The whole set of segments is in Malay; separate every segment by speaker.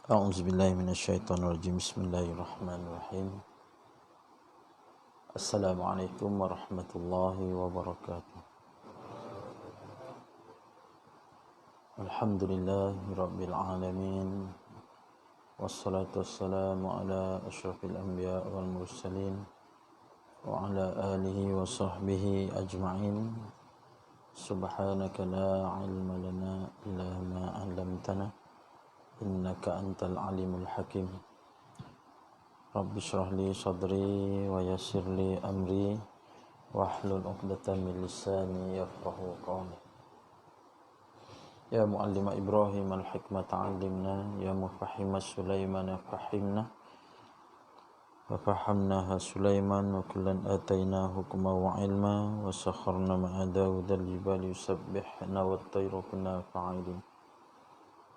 Speaker 1: A'udzubillahi minasyaitonirrajim. Bismillahirrahmanirrahim. Assalamualaikum warahmatullahi wabarakatuh. Alhamdulillahi rabbil alamin. Wassalatu wassalamu ala asyrafil anbiya wal mursalin wa ala alihi wa sahbihi ajma'in. Subhanaka la ilma lana illa ma 'allamtana innaka antal alimul hakim. Rabbi shrah li sadri wa yassir li amri wahlul 'uqdatam min lisani yafqahu qawli. Ya muallima Ibrahim al-hikmata 'allimna, ya mufahhima Sulaiman fahhimna, wa fahamnaha Sulaiman wa kullan atayna hukma wa ilma, wa sakharna ma'a Dawud al-jibali yusabbihna wa at-tayru kunna fa'ilin.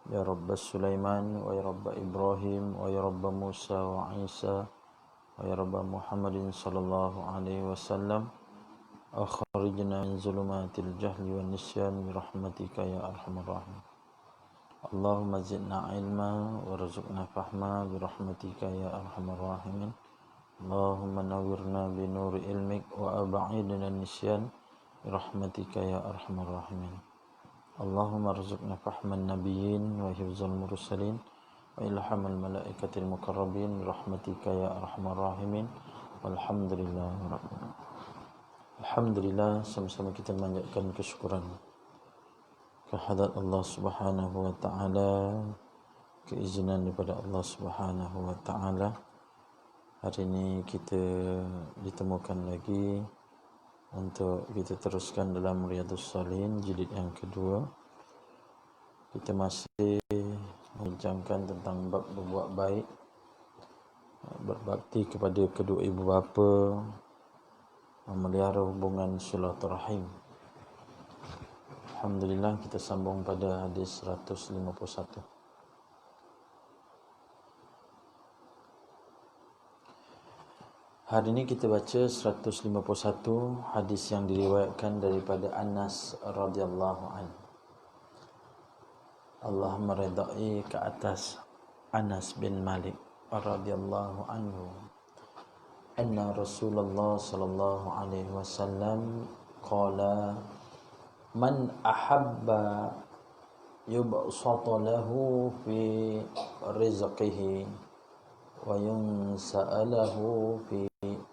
Speaker 1: Ya Rabb Sulaiman wa ya Rabb Ibrahim wa ya Rabb Musa wa Isa wa ya Rabb Muhammadin sallallahu alaihi wasallam, akhrijna min zulumatil jahli wan nisyan bi rahmatika ya arhamar rahimin. Allahumma zidna ilma warzuqna fahma bi rahmatika ya arhamar rahimin. Allahumma nawwirna bi nuri ilmik wa ab'idna nisyan bi rahmatika ya arhamar rahimin. Allahumma rzuqna fahman nabiyyin wa hifzal mursalin wa ilhamal malaikatil muqarrabin bi rahmatika ya arhamar rahimin. Alhamdulillah, sama-sama kita memanjatkan kesyukuran kehadrat Allah Subhanahu wa taala, keizinan daripada Allah Subhanahu wa taala. Hari ini kita ditemukan lagi untuk kita teruskan dalam Riyadhus Shalihin jilid yang kedua. Kita masih membincangkan tentang bab berbuat baik, berbakti kepada kedua ibu bapa, memelihara hubungan silaturahim. Alhamdulillah, kita sambung pada hadis 151. Hari ini kita baca 151 hadis yang diriwayatkan daripada Anas radhiyallahu anhu. Allah meridai ke atas Anas bin Malik radhiyallahu anhu. Anna Rasulullah sallallahu alaihi wasallam qala man ahabba yubsata lahu fi rizqihi wa yunsa'alahu fi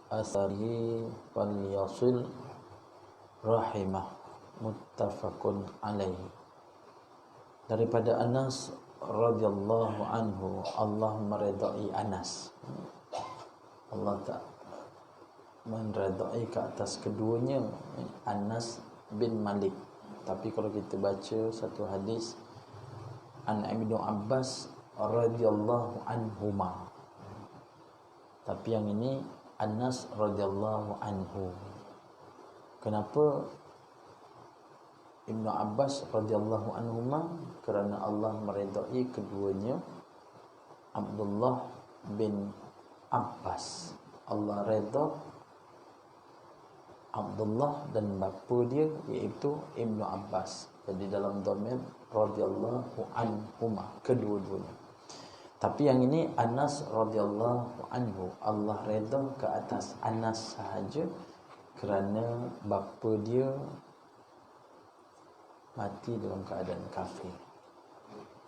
Speaker 1: asarihi falyasil rahimah, muttafaqun alaihi. Daripada Anas radhiyallahu anhu, Allah meridai Anas. Allah tak meridai ke atas keduanya, Anas bin Malik. Tapi kalau kita baca satu hadis an Ibnu Abbas radhiyallahu anhuma, tapi yang ini Anas radhiyallahu anhu. Kenapa Ibnu Abbas radhiyallahu anhuma? Kerana Allah meridai keduanya, Abdullah bin Abbas. Allah redha Abdullah dan bapa dia iaitu Ibnu Abbas. Jadi dalam dhamir radhiyallahu anhuma, kedua-duanya. Tapi yang ini Anas radhiyallahu anhu, Allah redha ke atas Anas sahaja kerana bapa dia mati dalam keadaan kafir.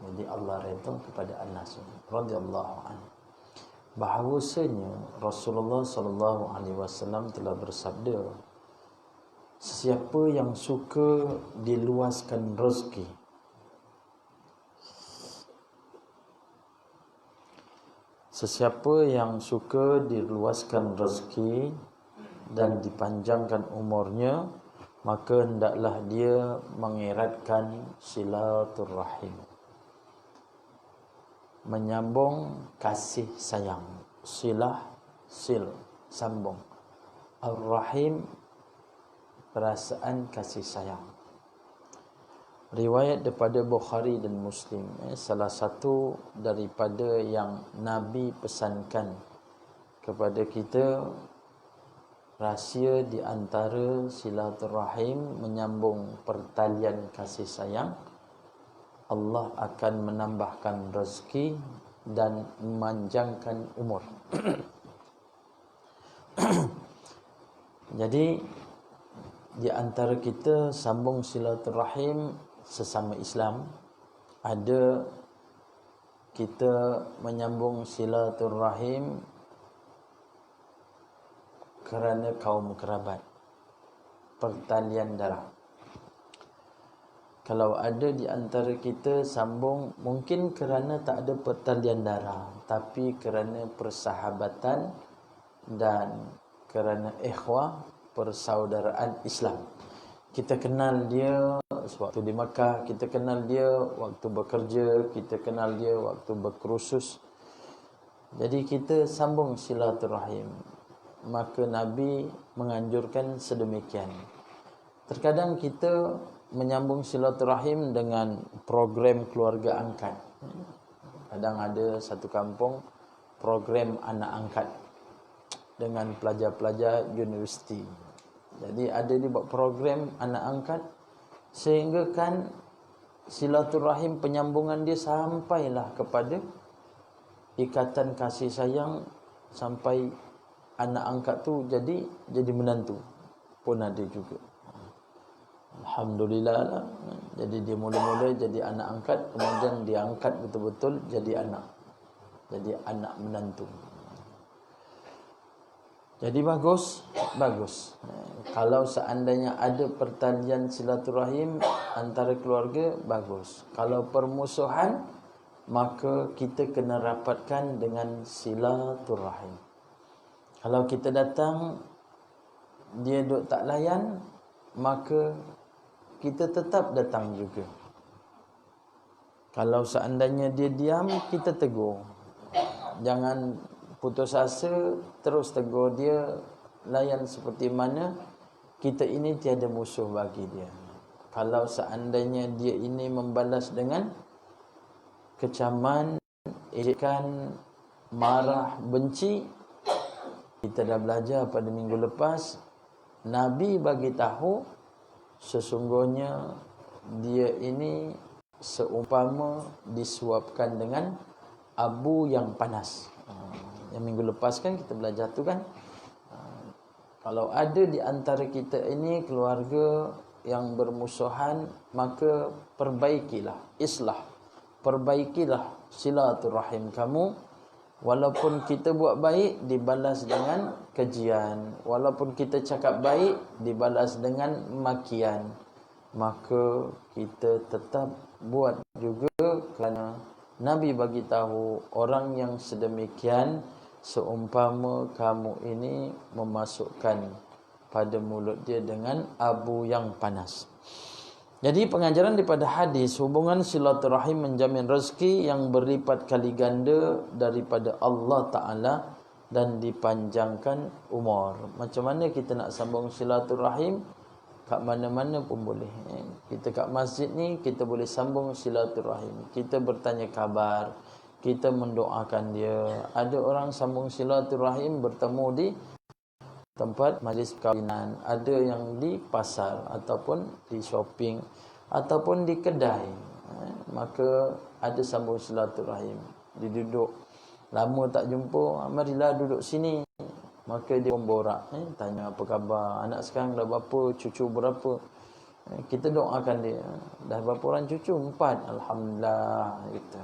Speaker 1: Jadi Allah redha kepada Anas radhiyallahu anhu. Bahawasanya Rasulullah sallallahu alaihi wasallam telah bersabda, sesiapa yang suka diluaskan rezeki, sesiapa yang suka diluaskan rezeki dan dipanjangkan umurnya, maka hendaklah dia mengeratkan silaturahim, menyambung kasih sayang. Silah, sambung. Ar-Rahim, perasaan kasih sayang. Riwayat daripada Bukhari dan Muslim, salah satu daripada yang Nabi pesankan kepada kita, rahsia di antara silaturahim, menyambung pertalian kasih sayang, Allah akan menambahkan rezeki dan memanjangkan umur. Jadi di antara kita sambung silaturahim sesama Islam, ada kita menyambung silaturahim kerana kaum kerabat, pertalian darah. Kalau ada di antara kita sambung mungkin kerana tak ada pertalian darah, tapi kerana persahabatan dan kerana ikhwah, persaudaraan Islam. Kita kenal dia waktu di Makkah, kita kenal dia waktu bekerja, kita kenal dia waktu berkursus. Jadi kita sambung silaturahim. Maka Nabi menganjurkan sedemikian. Terkadang kita menyambung silaturahim dengan program keluarga angkat. Kadang ada satu kampung program anak angkat dengan pelajar-pelajar universiti. Jadi ada dibuat program anak angkat, sehingga kan silaturahim penyambungan dia sampailah kepada ikatan kasih sayang, sampai anak angkat tu jadi menantu pun ada juga. Alhamdulillah lah. Jadi dia mula-mula jadi anak angkat, kemudian diangkat betul-betul jadi anak menantu. Jadi bagus. Kalau seandainya ada pertalian silaturahim antara keluarga, bagus. Kalau permusuhan, maka kita kena rapatkan dengan silaturahim. Kalau kita datang, dia duk tak layan, maka kita tetap datang juga. Kalau seandainya dia diam, kita tegur. Jangan putus asa, terus tegur dia, layan seperti mana. Kita ini tiada musuh bagi dia. Kalau seandainya dia ini membalas dengan kecaman, ejekan, marah, benci, kita dah belajar pada minggu lepas, Nabi bagi tahu sesungguhnya dia ini seumpama disuapkan dengan abu yang panas. Yang minggu lepas kan kita belajar tu kan. Kalau ada di antara kita ini keluarga yang bermusuhan, maka perbaikilah silaturahim kamu. Walaupun kita buat baik, dibalas dengan kejian. Walaupun kita cakap baik, dibalas dengan makian. Maka kita tetap buat juga, kerana Nabi bagi tahu orang yang sedemikian seumpama kamu ini memasukkan pada mulut dia dengan abu yang panas. Jadi pengajaran daripada hadis, hubungan silaturahim menjamin rezeki yang berlipat kali ganda daripada Allah Ta'ala dan dipanjangkan umur. Macam mana kita nak sambung silaturahim? Kat mana-mana pun boleh. Kita kat masjid ni, kita boleh sambung silaturahim. Kita bertanya khabar, kita mendoakan dia. Ada orang sambung silaturahim bertemu di tempat majlis perkahwinan, ada yang di pasar ataupun di shopping ataupun di kedai. Maka ada sambung silaturahim. Dia duduk lama tak jumpa, marilah duduk sini. Maka dia memborak, tanya apa khabar, anak sekarang dah berapa, cucu berapa. Kita doakan dia. Dah berapa orang cucu? 4. Alhamdulillah. Kita,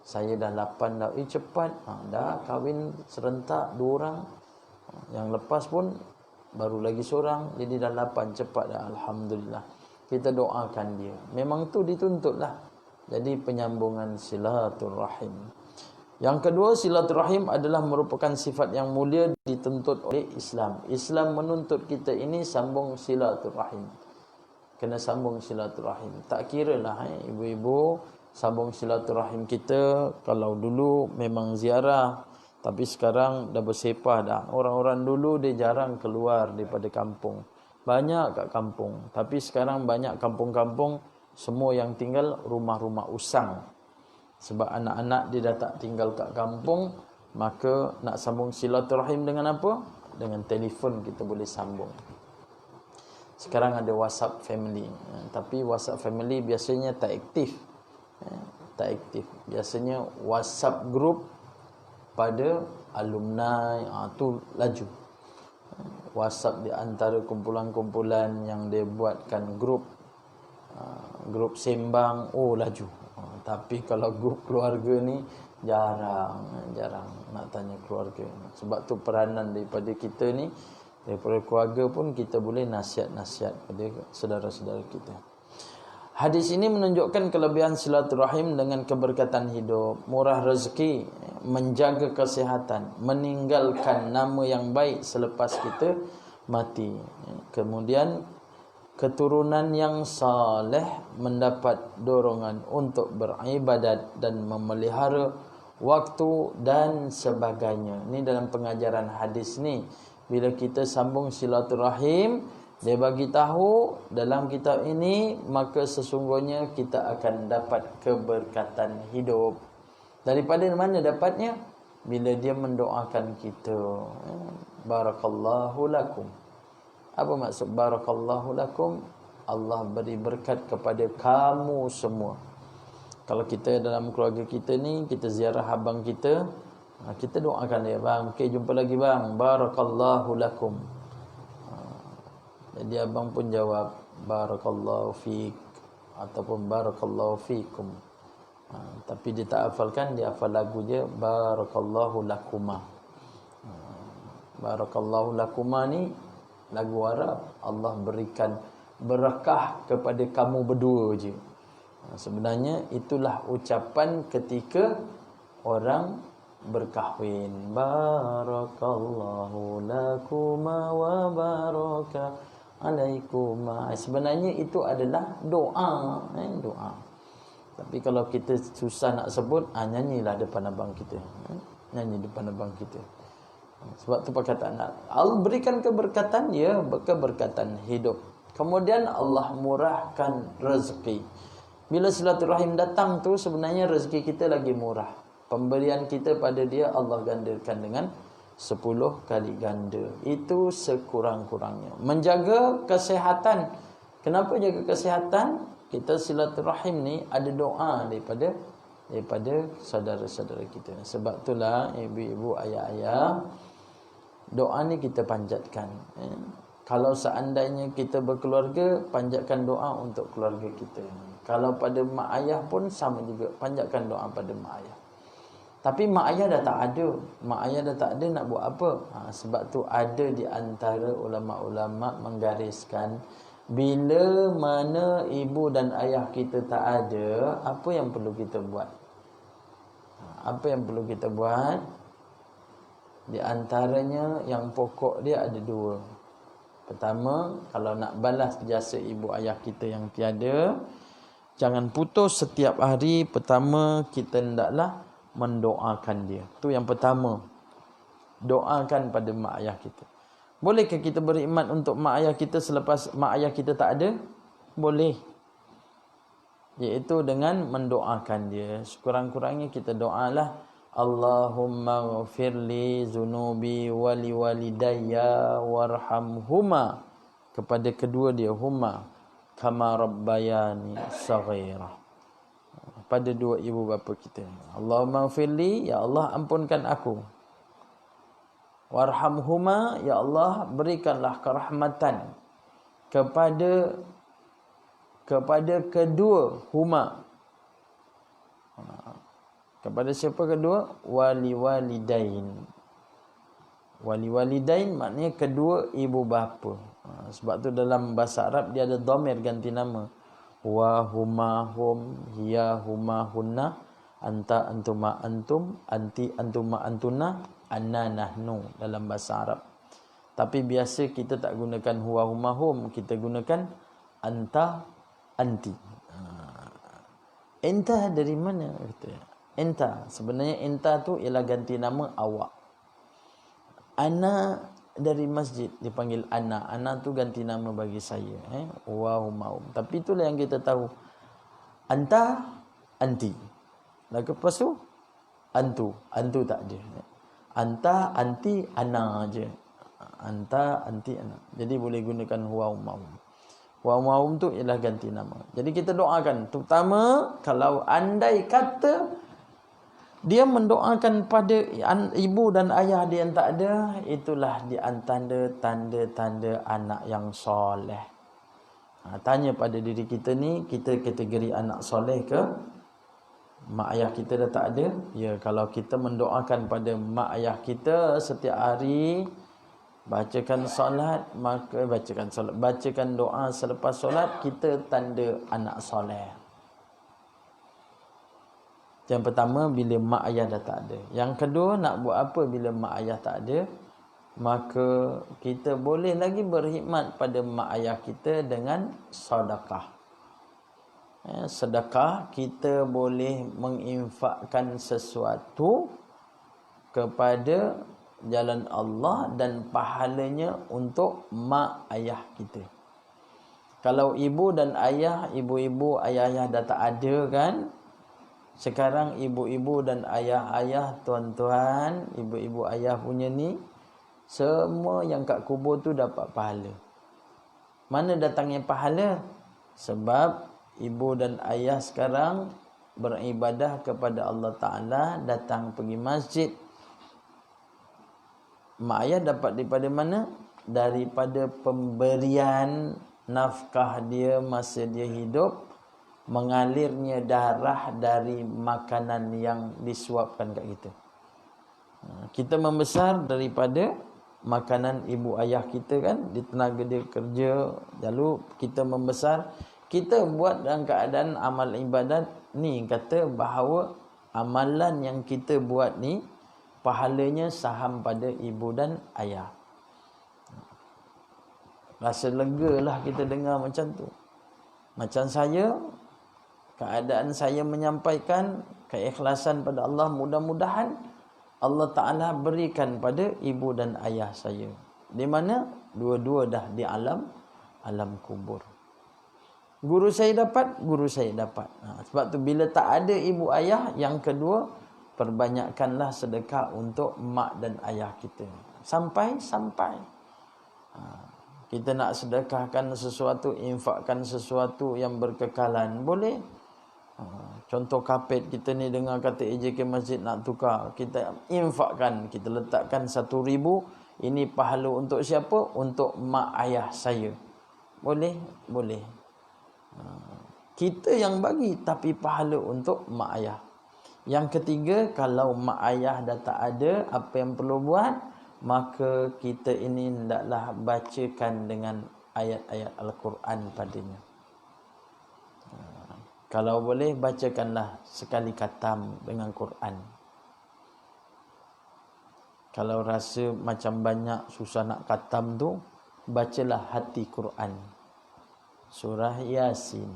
Speaker 1: saya dah 8 dah. Cepat. Dah kahwin serentak 2 orang. Yang lepas pun baru lagi seorang, jadi dah 8, cepat dah. Alhamdulillah. Kita doakan dia. Memang tu dituntutlah. Jadi penyambungan silaturahim. Yang kedua, silaturahim adalah merupakan sifat yang mulia dituntut oleh Islam. Islam menuntut kita ini sambung silaturahim. Kena sambung silaturahim. Tak kira lah ibu-ibu, sambung silaturahim kita. Kalau dulu memang ziarah, tapi sekarang dah bersepah dah. Orang-orang dulu dia jarang keluar daripada kampung. Banyak kat kampung. Tapi sekarang banyak kampung-kampung, semua yang tinggal rumah-rumah usang. Sebab anak-anak dia dah tak tinggal kat kampung, maka nak sambung silaturahim dengan apa? Dengan telefon kita boleh sambung. Sekarang ada WhatsApp family. Tapi WhatsApp family biasanya tak aktif. tak aktif. Biasanya WhatsApp group pada alumni tu laju. WhatsApp di antara kumpulan-kumpulan yang dia buatkan grup sembang, laju. Tapi kalau grup keluarga ni jarang nak tanya keluarga. Sebab tu peranan daripada kita ni, daripada keluarga pun kita boleh nasihat-nasihat pada saudara-saudara kita. Hadis ini menunjukkan kelebihan silaturahim dengan keberkatan hidup, murah rezeki, menjaga kesihatan, meninggalkan nama yang baik selepas kita mati. Kemudian keturunan yang saleh mendapat dorongan untuk beribadat dan memelihara waktu dan sebagainya. Ini dalam pengajaran hadis ni. Bila kita sambung silaturahim, dia bagi tahu dalam kitab ini, maka sesungguhnya kita akan dapat keberkatan hidup. Daripada mana dapatnya? Bila dia mendoakan kita. Barakallahu lakum. Apa maksud barakallahu lakum? Allah beri berkat kepada kamu semua. Kalau kita dalam keluarga kita ni, kita ziarah abang kita, kita doakan dia, bang, okey, jumpa lagi bang, barakallahu lakum. Jadi abang pun jawab barakallahu fiik ataupun barakallahu fiikum. Tapi dia tak hafalkan, dia hafal lagu je, barakallahu lakuma. Barakallahu lakuma ni lagu Arab. Allah berikan berkah kepada kamu berdua je. Sebenarnya itulah ucapan ketika orang berkahwin. Barakallahu lakuma wa baraka alaikuma. Sebenarnya itu adalah doa, doa. Tapi kalau kita susah nak sebut, nyanyilah depan abang kita. Nyanyi depan abang kita. Sebab tu perkataan Allah berikan keberkatan, ya, keberkatan hidup. Kemudian Allah murahkan rezeki. Bila silaturahim datang tu, sebenarnya rezeki kita lagi murah. Pemberian kita pada dia Allah gandakan dengan 10 kali ganda. Itu sekurang-kurangnya. Menjaga kesihatan. Kenapa jaga kesihatan? Kita silaturahim ni ada doa daripada saudara-saudara kita. Sebab itulah ibu-ibu, ayah-ayah, doa ni kita panjatkan. Kalau seandainya kita berkeluarga, panjatkan doa untuk keluarga kita. Kalau pada mak ayah pun sama juga, panjatkan doa pada mak ayah. Tapi mak ayah dah tak ada. Mak ayah dah tak ada, nak buat apa? Sebab tu ada di antara ulama-ulama menggariskan, bila mana ibu dan ayah kita tak ada, apa yang perlu kita buat? Apa yang perlu kita buat? Di antaranya yang pokok dia ada 2. Pertama, kalau nak balas jasa ibu ayah kita yang tiada, jangan putus setiap hari. Pertama, kita hendaklah mendoakan dia. Tu yang pertama. Doakan pada mak ayah kita. Bolehkah kita beriman untuk mak ayah kita selepas mak ayah kita tak ada? Boleh. Iaitu dengan mendoakan dia. Sekurang-kurangnya kita doalah, Allahumma ghafirli zunubi wali walidayya warhamhuma, kepada kedua dia, huma kama rabbayani saghira, pada dua ibu bapa kita. Allahumma ghafirli, ya Allah ampunkan aku. Warhamhuma, ya Allah berikanlah kerahmatan kepada kedua huma. Kepada siapa kedua? Wali-walidain. Wali-walidain maknanya kedua ibu bapa. Sebab tu dalam bahasa Arab dia ada dhamir ganti nama. Wa huma hum, hiya huma hunna, anta antuma antum, anti antuma antuna, anna nahnu dalam bahasa Arab. Tapi biasa kita tak gunakan huwa huma hum, kita gunakan anta anti. Enta dari mana? Enta, sebenarnya enta tu ialah ganti nama awak. Ana dari masjid dipanggil ana. Ana tu ganti nama bagi saya. Wa huma hum. Tapi itulah yang kita tahu. Anta, anti. Lalu lepas tu antu. Antu tak ada. Anta, anti, ana aja. Anta, anti, ana. Jadi boleh gunakan huwa huma hum. Wa tu ialah ganti nama. Jadi kita doakan, terutama kalau andai kata dia mendoakan pada ibu dan ayah dia yang tak ada, itulah di antara tanda-tanda anak yang soleh. Tanya pada diri kita ni, kita kategori anak soleh ke? Mak ayah kita dah tak ada. Ya, kalau kita mendoakan pada mak ayah kita setiap hari, bacakan doa selepas solat, kita tanda anak soleh. Yang pertama, bila mak ayah dah tak ada. Yang kedua, nak buat apa bila mak ayah tak ada? Maka kita boleh lagi berkhidmat pada mak ayah kita dengan sedekah. Sedekah, kita boleh menginfakkan sesuatu kepada jalan Allah dan pahalanya untuk mak ayah kita. Kalau ibu dan ayah, ibu-ibu, ayah-ayah dah tak ada kan? Sekarang ibu-ibu dan ayah-ayah, tuan-tuan, ibu-ibu ayah punya ni, semua yang kat kubur tu dapat pahala. Mana datangnya pahala? Sebab ibu dan ayah sekarang beribadah kepada Allah Ta'ala, datang pergi masjid. Mak ayah dapat daripada mana? Daripada pemberian nafkah dia masa dia hidup, mengalirnya darah dari makanan yang disuapkan kat kita. Kita membesar daripada makanan ibu ayah kita kan, di tenaga dia kerja, lalu kita membesar. Kita buat dalam keadaan amal ibadat ni, kata bahawa amalan yang kita buat ni pahalanya saham pada ibu dan ayah. Rasa lega lah kita dengar macam tu. Macam saya, keadaan saya menyampaikan keikhlasan pada Allah, mudah-mudahan Allah Ta'ala berikan pada ibu dan ayah saya. Di mana? Dua-dua dah di alam kubur. Guru saya dapat, guru saya dapat. Sebab tu bila tak ada ibu ayah, yang kedua, perbanyakkanlah sedekah untuk mak dan ayah kita. Sampai kita nak sedekahkan sesuatu, infakkan sesuatu yang berkekalan, boleh. Contoh kapet kita ni, dengar kata AJK Masjid nak tukar, kita infakkan, kita letakkan 1,000. Ini pahala untuk siapa? Untuk mak ayah saya. Boleh? Boleh. Kita yang bagi, tapi pahala untuk mak ayah. Yang ketiga, kalau mak ayah dah tak ada, apa yang perlu buat? Maka kita ini hendaklah bacakan dengan ayat-ayat Al-Quran padanya. Kalau boleh, bacakanlah sekali khatam dengan Quran. Kalau rasa macam banyak susah nak khatam tu, bacalah hati Quran, surah Yasin.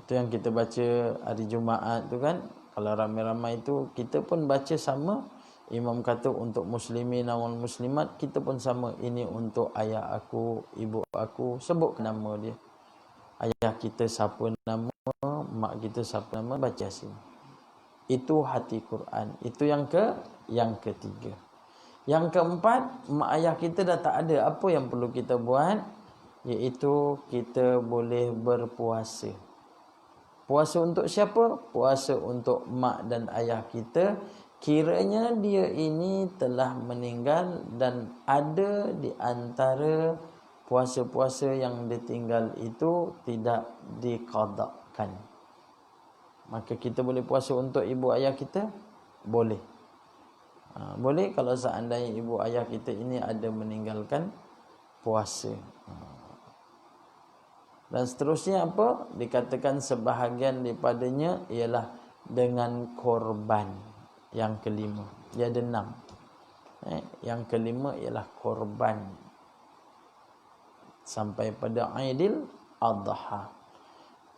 Speaker 1: Itu yang kita baca hari Jumaat tu kan. Kalau ramai-ramai tu, kita pun baca sama. Imam kata untuk muslimin dan muslimat, kita pun sama. Ini untuk ayah aku, ibu aku, sebut nama dia. Ayah kita siapa nama, mak kita siapa nama, baca Yasin. Itu hati Quran. Itu yang ketiga. Yang keempat, mak ayah kita dah tak ada. Apa yang perlu kita buat? Iaitu kita boleh berpuasa. Puasa untuk siapa? Puasa untuk mak dan ayah kita. Kiranya dia ini telah meninggal dan ada di antara puasa-puasa yang ditinggal itu tidak diqadakkan. Maka kita boleh puasa untuk ibu ayah kita? Boleh. Boleh kalau seandainya ibu ayah kita ini ada meninggalkan puasa. Dan seterusnya apa? Dikatakan sebahagian daripadanya ialah dengan korban. Yang kelima, dia ada 6. Yang kelima ialah korban sampai pada Aidil Adha.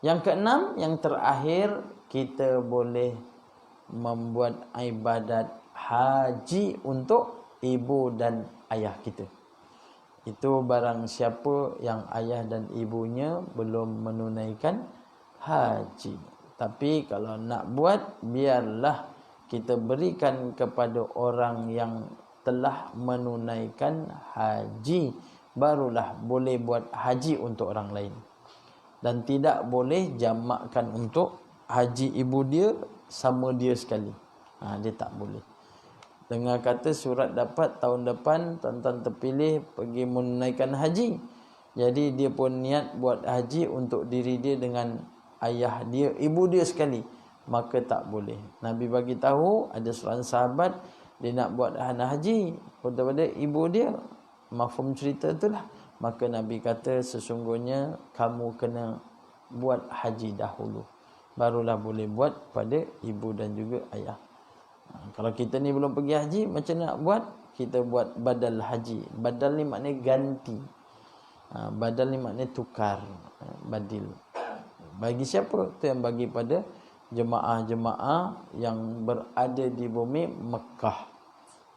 Speaker 1: Yang keenam, yang terakhir, kita boleh membuat ibadat haji untuk ibu dan ayah kita. Itu barang siapa yang ayah dan ibunya belum menunaikan haji. Tapi kalau nak buat, biarlah kita berikan kepada orang yang telah menunaikan haji, barulah boleh buat haji untuk orang lain. Dan tidak boleh jamakkan untuk haji ibu dia sama dia sekali. Dia tak boleh. Dengar kata surat dapat tahun depan tuan-tuan terpilih pergi menunaikan haji. Jadi dia pun niat buat haji untuk diri dia dengan ayah dia, ibu dia sekali. Maka tak boleh. Nabi bagi tahu ada seorang sahabat dia nak buat haji kepada ibu dia. Mafhum cerita itulah. Maka Nabi kata sesungguhnya kamu kena buat haji dahulu, barulah boleh buat pada ibu dan juga ayah. Kalau kita ni belum pergi haji, macam nak buat? Kita buat badal haji. Badal ni maknanya ganti. Badal ni maknanya tukar, badil. Bagi siapa? Itu yang bagi pada jemaah-jemaah yang berada di bumi Mekah.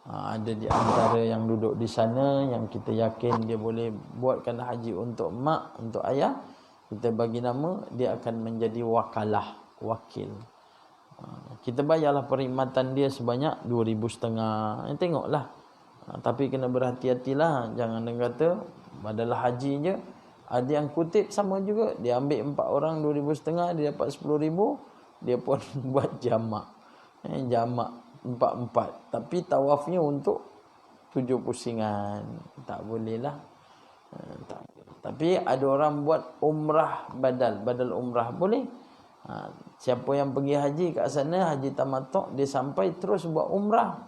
Speaker 1: Ada di antara yang duduk di sana yang kita yakin dia boleh buatkan haji untuk mak, untuk ayah. Kita bagi nama, dia akan menjadi wakalah, wakil. Kita bayarlah perkhidmatan dia sebanyak 2,500. Tengoklah. Tapi kena berhati-hatilah. Jangan dia kata adalah haji je. Ada yang kutip sama juga. Dia ambil 4 orang 2,500, dia dapat 10,000. Dia pun buat jamak. Jamak 4-4. Tapi tawafnya untuk 7 pusingan. Tak boleh lah. Tak boleh. Tapi ada orang buat umrah badal. Badal umrah boleh. Siapa yang pergi haji kat sana, haji tamattu', dia sampai terus buat umrah.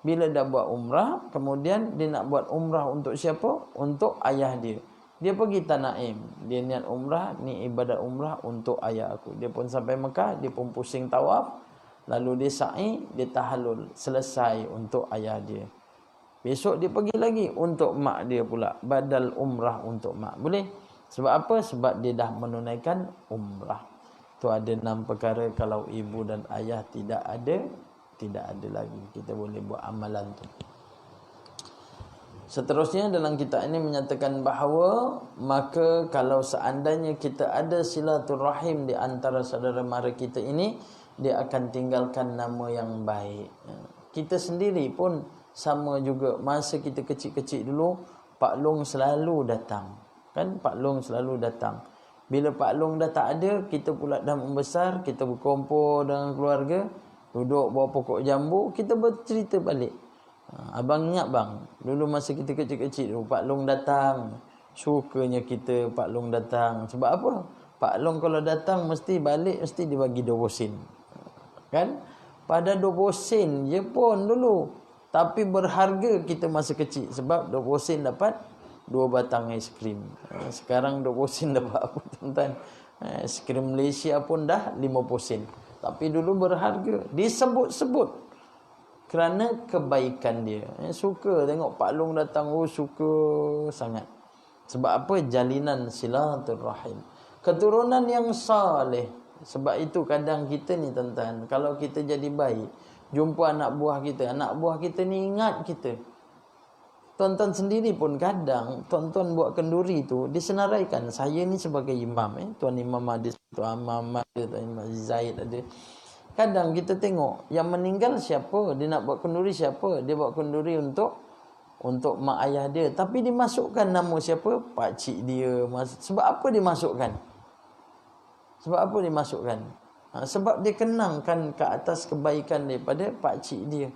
Speaker 1: Bila dah buat umrah, kemudian dia nak buat umrah untuk siapa? Untuk ayah dia. Dia pergi Tanaim, dia niat umrah, ni ibadat umrah untuk ayah aku. Dia pun sampai Mekah, dia pun pusing tawaf, lalu dia sa'i, dia tahallul, selesai untuk ayah dia. Besok dia pergi lagi untuk mak dia pula, badal umrah untuk mak. Boleh? Sebab apa? Sebab dia dah menunaikan umrah. Tu ada 6 perkara kalau ibu dan ayah tidak ada lagi. Kita boleh buat amalan tu. Seterusnya dalam kitab ini menyatakan bahawa maka kalau seandainya kita ada silaturahim di antara saudara mara kita ini, dia akan tinggalkan nama yang baik. Kita sendiri pun sama juga. Masa kita kecil-kecil dulu, Pak Long selalu datang. Kan Pak Long selalu datang. Bila Pak Long dah tak ada, kita pula dah membesar, kita berkumpul dengan keluarga, duduk bawah pokok jambu, kita bercerita balik. Abang ingat bang, dulu masa kita kecil-kecil dulu, Pak Long datang. Sukanya kita Pak Long datang. Sebab apa? Pak Long kalau datang mesti balik, mesti dia bagi 20 sen. Kan? Pada 20 sen je pun dulu. Tapi berharga kita masa kecil. Sebab 20 sen dapat 2 batang aiskrim. Sekarang 20 sen dapat apa tuan-tuan? Aiskrim Malaysia pun dah 50 sen. Tapi dulu berharga. Disebut-sebut kerana kebaikan dia. Suka tengok Pak Long datang. Suka sangat. Sebab apa? Jalinan silaturahim. Keturunan yang saleh. Sebab itu kadang kita ni tuan-tuan, kalau kita jadi baik, jumpa anak buah kita ni ingat kita. Tuan-tuan sendiri pun kadang tuan-tuan buat kenduri tu disenaraikan. Saya ni sebagai imam, Tuan Imam ada, Tuan Imam ada, Tuan Imam Zaid ada. Kadang kita tengok yang meninggal siapa, dia nak buat kenduri siapa, dia buat kenduri untuk mak ayah dia, tapi dimasukkan nama siapa? Pak cik dia. Sebab apa dimasukkan? Sebab dia kenangkan ke atas kebaikan daripada pak cik dia.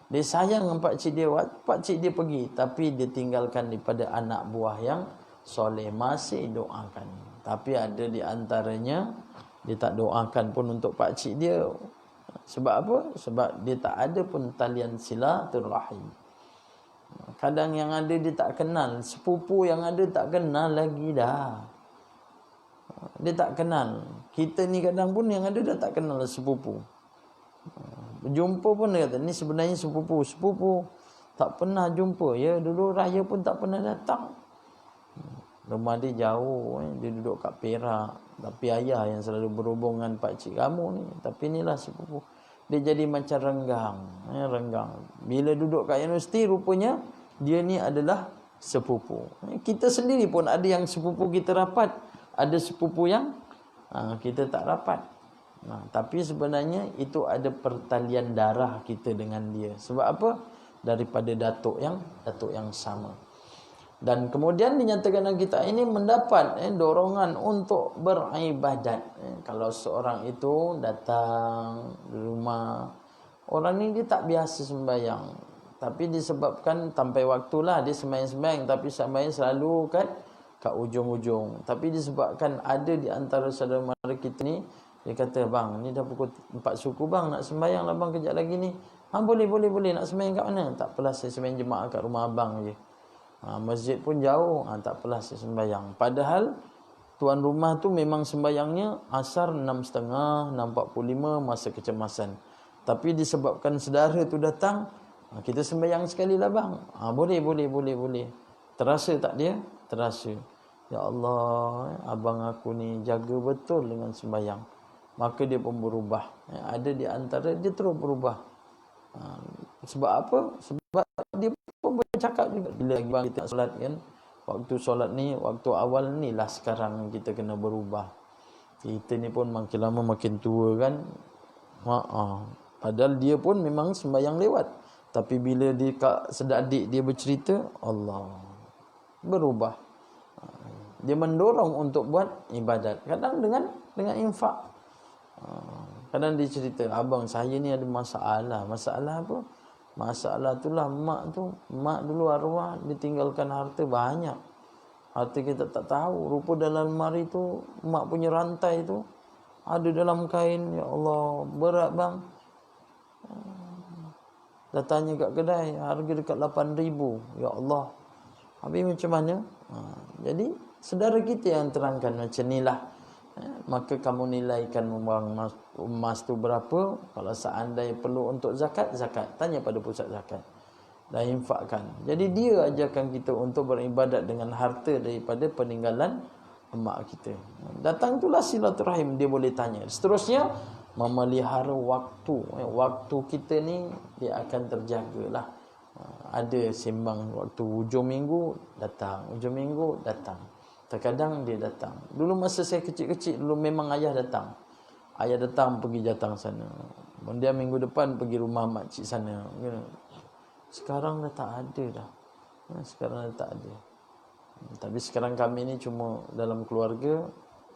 Speaker 1: Dia sayang dengan pak cik dia pergi, tapi dia tinggalkan daripada anak buah yang soleh, masih doakan. Tapi ada di antaranya dia tak doakan pun untuk pak cik dia. Sebab apa? Sebab dia tak ada pun talian silaturahim. Kadang yang ada dia tak kenal, sepupu yang ada tak kenal lagi dah. Dia tak kenal. Kita ni kadang pun yang ada dah tak kenal sepupu. Berjumpa pun dia kata, ni sebenarnya sepupu. Sepupu tak pernah jumpa. Ya, dulu raya pun tak pernah datang. Rumah dia jauh. Dia duduk kat Perak. Tapi ayah yang selalu berhubung dengan pakcik kamu ni. Tapi inilah sepupu. Dia jadi macam renggang. Renggang. Bila duduk kat universiti, rupanya dia ni adalah sepupu. Kita sendiri pun ada yang sepupu kita rapat. Ada sepupu yang kita tak rapat. Tapi sebenarnya itu ada pertalian darah kita dengan dia. Sebab apa? Daripada datuk yang sama. Dan kemudian dinyatakan dalam kitab ini mendapat dorongan untuk beribadat. Kalau seorang itu datang di rumah, orang ni dia tak biasa sembahyang, tapi disebabkan sampai waktulah dia sembahyang-sembahyang, tapi sembahyang selalu kat ujung-ujung. Tapi disebabkan ada di antara saudara mara kita ni, dia kata, bang, ni dah pukul 4 suku bang, nak sembahyang lah bang kejap lagi ni. Boleh, nak sembahyang kat mana? Tak apalah, saya sembahyang jemaah kat rumah abang je. Masjid pun jauh, tak apalah saya sembahyang. Padahal tuan rumah tu memang sembahyangnya asar 6.30, 6.45 masa kecemasan. Tapi disebabkan saudara tu datang, kita sembahyang sekali lah bang. Boleh. Terasa tak dia? Terasa. Ya Allah, abang aku ni jaga betul dengan sembahyang. Maka dia pun berubah. Ada di antara dia terus berubah. Sebab apa? Sebab dia pun bercakap juga, bila bang kita solat kan, waktu solat ni, waktu awal ni lah sekarang kita kena berubah. Kita ni pun makin lama makin tua kan. Padahal dia pun memang sembahyang lewat, tapi bila dia sedadik dia bercerita, Allah berubah. Dia mendorong untuk buat ibadat. Kadang dengan infak. Kadang dia cerita, abang saya ni ada masalah. Masalah apa? Masalah itulah mak dulu arwah ditinggalkan harta banyak. Harta kita tak tahu. Rupa dalam lemari tu, mak punya rantai tu ada dalam kain. Ya Allah, berat bang. Dah tanya kat kedai, harga dekat 8,000. Ya Allah. Habis macam mana? Jadi saudara kita yang terangkan macam inilah. Maka kamu nilaikan emas tu berapa. Kalau seandainya perlu untuk zakat, tanya pada pusat zakat dan infakkan. Jadi dia ajarkan kita untuk beribadat dengan harta daripada peninggalan emak kita. Datang itulah silaturahim, dia boleh tanya. Seterusnya, memelihara waktu. Waktu kita ni dia akan terjagalah. Ada sembang waktu hujung minggu datang. Terkadang dia datang. Dulu masa saya kecil-kecil, dulu memang ayah datang. Ayah datang pergi Jatang sana. Kemudian minggu depan pergi rumah makcik sana. Sekarang dah tak ada dah. Tapi sekarang kami ni cuma dalam keluarga,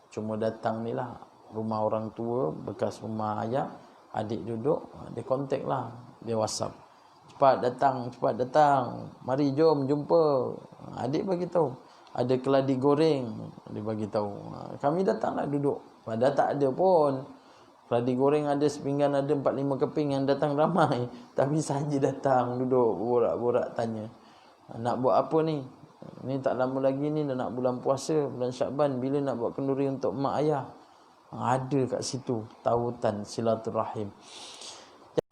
Speaker 1: cuma datang ni lah. Rumah orang tua, bekas rumah ayah, adik duduk, dia kontak lah. Dia WhatsApp. Cepat datang. Mari jom jumpa. Adik bagi tahu. Ada keladi goreng, dia bagi tahu. Kami datanglah duduk. Padahal tak ada pun. Keladi goreng ada sepinggan, ada 4-5 keping, yang datang ramai. Tapi saja datang duduk borak-borak tanya. Nak buat apa ni? Ni tak lama lagi ni dah nak bulan puasa, bulan Syakban, bila nak buat kenduri untuk mak ayah. Ada kat situ tautan silaturahim.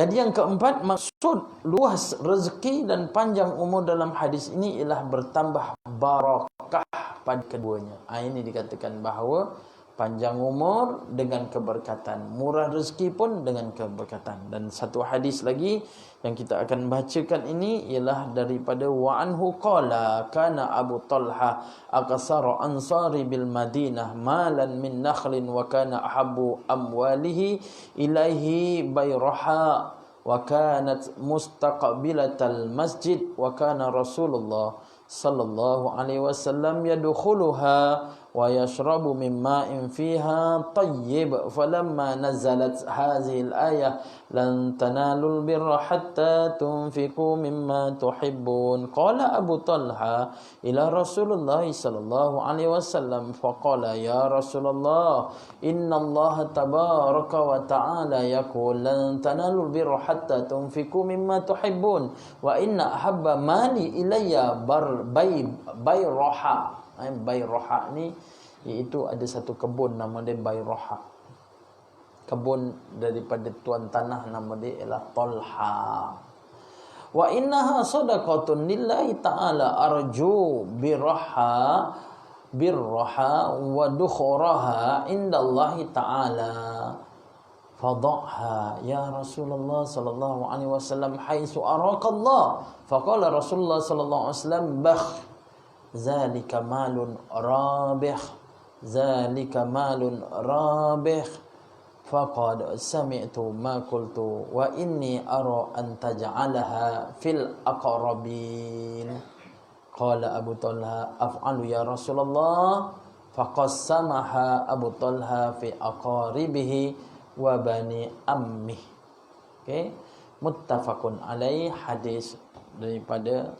Speaker 1: Jadi yang keempat, maksud luas rezeki dan panjang umur dalam hadis ini ialah bertambah barakah pada keduanya. Ini dikatakan bahawa panjang umur dengan keberkatan, murah rezeki pun dengan keberkatan. Dan satu hadis lagi yang kita akan bacakan ini ialah daripada wa anhu qala kana Abu Talha aqsara ansari bil Madinah malan min nakhlin wa kana ahabbu amwalihi ilaihi bayraha wa kanat mustaqbilatal masjid wa kana Rasulullah sallallahu alaihi wasallam yadkhuluha wa yashrabu min ma'in fiha tayyib falamma nazalat hadhihi al-ayah lan tanalul birra hatta tunfiqu mimma tuhibbun qala Abu Talha ila Rasulullah sallallahu alaihi wasallam faqala ya Rasulullah inna Allah tabaraka wa ta'ala yaqul lan tanalul birra hatta tunfiqu mimma tuhibbun wa inna ahabba mali ilayya bayraha. Bayraha ni iaitu ada satu kebun nama dia Bayraha. Kebun daripada tuan tanah nama dia ialah Talha. Wa innaha sadaqatun lillahi ta'ala arju birraha wa dukhuraha indallahi ta'ala. Fadhaha ya Rasulullah sallallahu alaihi wasallam haitsu araqallah. Faqala Rasulullah sallallahu alaihi wasallam bakh zalika malun rabih faqad sami'tu ma qultu wa inni ara an taj'alaha fil aqrabin. Qala Abu Talha af'alu ya Rasulullah. Faqassamaha Abu Talha fi aqaribihi wa bani ammi. Okey, muttafaqun alaih, hadis daripada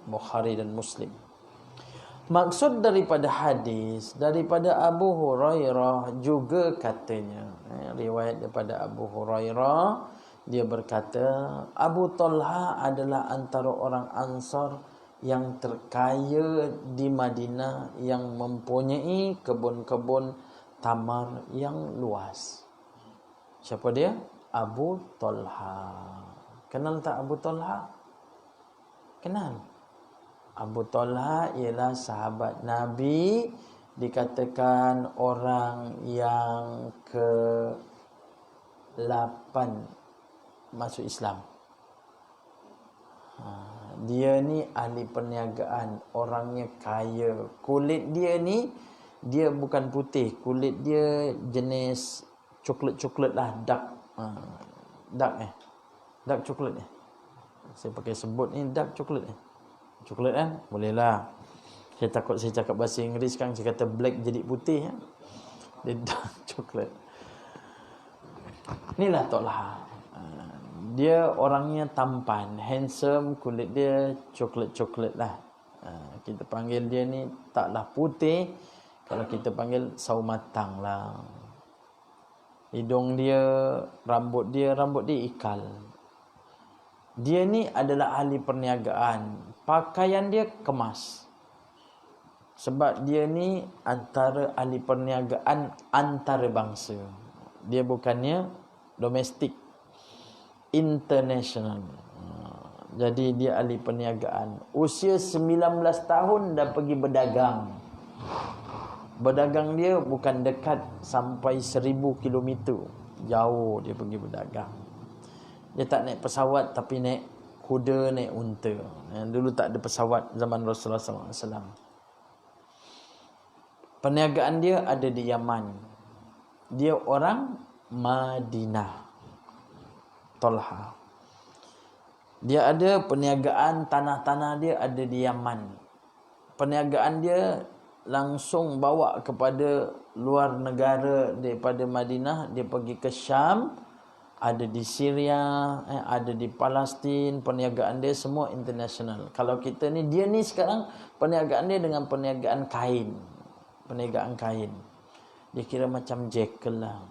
Speaker 1: Bukhari dan Muslim. Maksud daripada hadis daripada Abu Hurairah juga katanya, riwayat daripada Abu Hurairah, dia berkata Abu Talha adalah antara orang Ansar yang terkaya di Madinah, yang mempunyai kebun-kebun tamar yang luas. Siapa dia? Abu Talha. Kenal tak Abu Talha? Kenal. Abu Talha ialah sahabat Nabi, dikatakan orang yang ke-8 masuk Islam. Dia ni ahli perniagaan, orangnya kaya. Kulit dia ni, dia bukan putih, kulit dia jenis coklat-coklat lah, dark. Dark coklat ni. Saya pakai sebut ni dark coklat ni. Coklat kan? Bolehlah. Saya takut saya cakap bahasa Inggeris kan, saya kata black jadi putih ya. Dia dark coklat. Inilah Talha. Dia orangnya tampan, handsome, kulit dia coklat-coklat lah. Kita panggil dia ni taklah putih, kalau kita panggil sawo matang lah. Hidung dia, rambut dia ikal. Dia ni adalah ahli perniagaan. Pakaian dia kemas. Sebab dia ni antara ahli perniagaan antarabangsa. Dia bukannya domestik, international. Jadi dia ahli perniagaan. Usia 19 tahun dah pergi berdagang. Berdagang dia bukan dekat sampai 1000 kilometer. Jauh dia pergi berdagang. Dia tak naik pesawat tapi naik kuda, naik unta. Dulu tak ada pesawat zaman Rasulullah SAW. Perniagaan dia ada di Yaman. Dia orang Madinah. Talha. Dia ada perniagaan tanah-tanah dia ada di Yaman. Perniagaan dia langsung bawa kepada luar negara daripada Madinah. Dia pergi ke Syam. Ada di Syria, ada di Palestin. Perniagaan dia semua international. Kalau kita ni, dia ni sekarang perniagaan dia dengan perniagaan kain. Perniagaan kain. Dia kira macam Jekyll lah.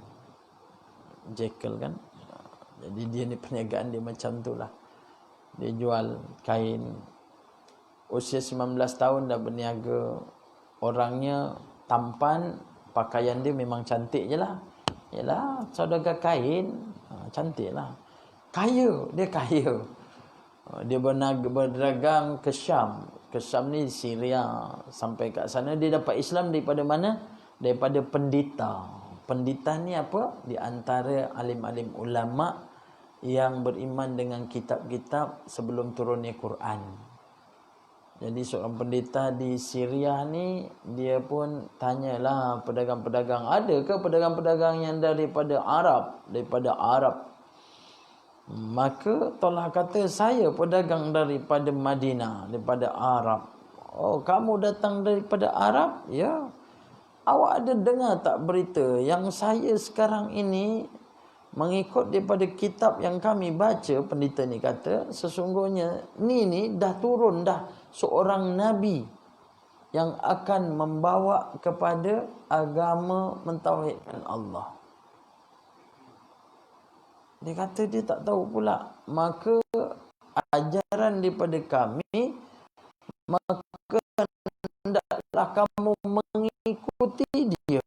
Speaker 1: Jekyll kan. Jadi dia ni perniagaan dia macam tu lah. Dia jual kain. Usia 19 tahun dah berniaga. Orangnya tampan. Pakaian dia memang cantik je lah. Yalah, saudagar kain. Cantik lah. Kaya. Dia kaya. Dia berdagang ke Syam. Ke Syam ni Syria. Sampai kat sana dia dapat Islam daripada mana? Daripada pendeta. Pendeta ni apa? Di antara alim-alim ulama yang beriman dengan kitab-kitab sebelum turunnya Quran. Jadi seorang pendeta di Syria ni, dia pun tanyalah pedagang-pedagang, ada ke pedagang-pedagang yang daripada Arab? Daripada Arab. Maka Talha kata, saya pedagang daripada Madinah, daripada Arab. Oh, kamu datang daripada Arab? Ya. Awak ada dengar tak berita yang saya sekarang ini mengikut daripada kitab yang kami baca, pendeta ni kata, sesungguhnya ni dah turun dah seorang nabi yang akan membawa kepada agama mentauhidkan Allah. Dia kata dia tak tahu pula. Maka ajaran daripada kami, maka hendaklah kamu mengikuti dia.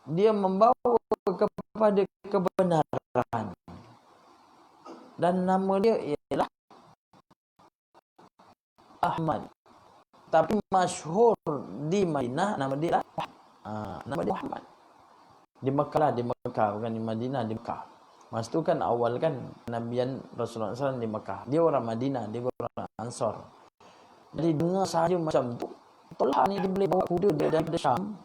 Speaker 1: Dia membawa kepada kebenaran. Dan nama dia ialah Ahmad. Tapi masyhur di Madinah nama dia nama dia Muhammad. Di Mekah lah, di Mekah, bukan di Madinah, di Mekah. Masa tu kan awal kan Nabian Rasulullah SAW di Mekah. Dia orang Madinah, dia orang Ansar. Jadi dengar sahaja macam tu, Talha ni dia boleh bawa kuda dia dari Syam